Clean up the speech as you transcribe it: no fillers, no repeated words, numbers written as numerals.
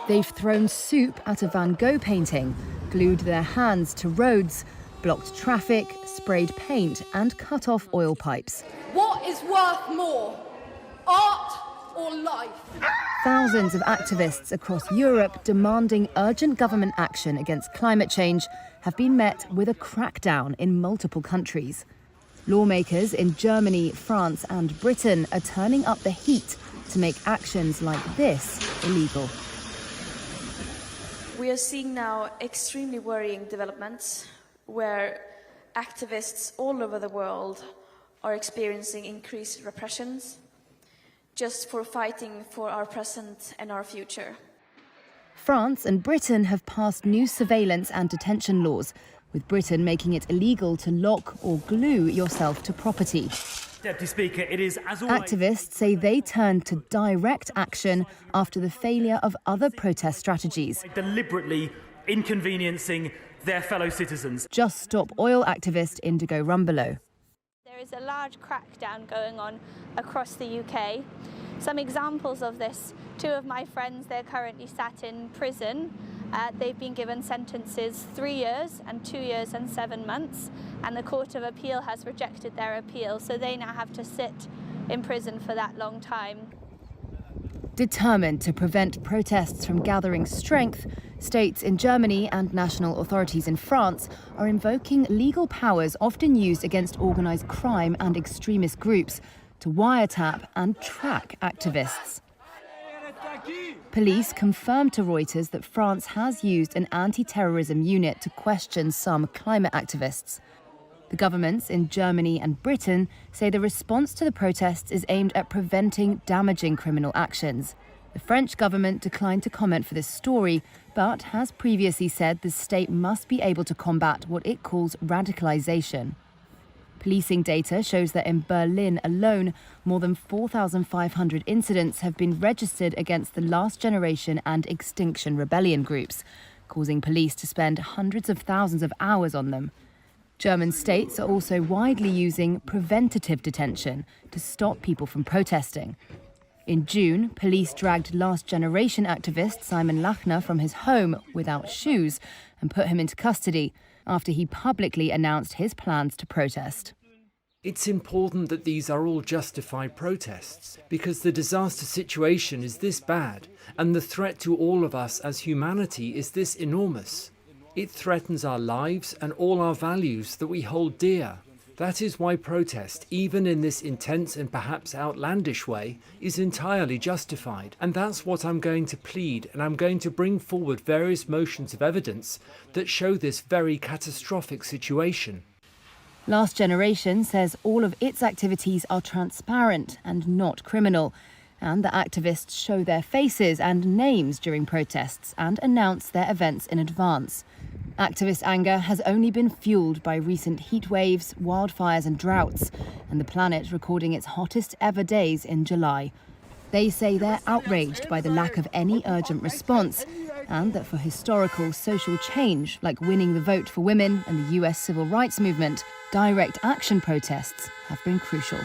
They've thrown soup at a Van Gogh painting, glued their hands to roads, blocked traffic, sprayed paint and cut off oil pipes. What is worth more, art or life? Thousands of activists across Europe demanding urgent government action against climate change have been met with a crackdown in multiple countries. Lawmakers in Germany, France and Britain are turning up the heat to make actions like this illegal. We are seeing now extremely worrying developments where activists all over the world are experiencing increased repressions just for fighting for our present and our future. France and Britain have passed new surveillance and detention laws, with Britain making it illegal to lock or glue yourself to property. Deputy Speaker, it is as always... Activists say they turned to direct action after the failure of other protest strategies. Deliberately inconveniencing their fellow citizens. Just Stop Oil activist Indigo Rumbelow. There is a large crackdown going on across the UK. Some examples of this: two of my friends, they're currently sat in prison. They've been given sentences 3 years and 2 years and 7 months, and the Court of Appeal has rejected their appeal, so they now have to sit in prison for that long time. Determined to prevent protests from gathering strength, states in Germany and national authorities in France are invoking legal powers often used against organised crime and extremist groups to wiretap and track activists. Police confirmed to Reuters that France has used an anti-terrorism unit to question some climate activists. The governments in Germany and Britain say the response to the protests is aimed at preventing damaging criminal actions. The French government declined to comment for this story, but has previously said the state must be able to combat what it calls radicalisation. Policing data shows that in Berlin alone, more than 4,500 incidents have been registered against the Last Generation and Extinction Rebellion groups, causing police to spend hundreds of thousands of hours on them. German states are also widely using preventative detention to stop people from protesting. In June, police dragged Last Generation activist Simon Lachner from his home without shoes and put him into custody after he publicly announced his plans to protest. It's important that these are all justified protests, because the disaster situation is this bad and the threat to all of us as humanity is this enormous. It threatens our lives and all our values that we hold dear. That is why protest, even in this intense and perhaps outlandish way, is entirely justified. And that's what I'm going to plead, and I'm going to bring forward various motions of evidence that show this very catastrophic situation. Last Generation says all of its activities are transparent and not criminal, and that activists show their faces and names during protests and announce their events in advance. Activist anger has only been fueled by recent heat waves, wildfires and droughts, and the planet recording its hottest ever days in July. They say they're outraged by the lack of any urgent response, and that for historical social change, like winning the vote for women and the US civil rights movement, direct action protests have been crucial.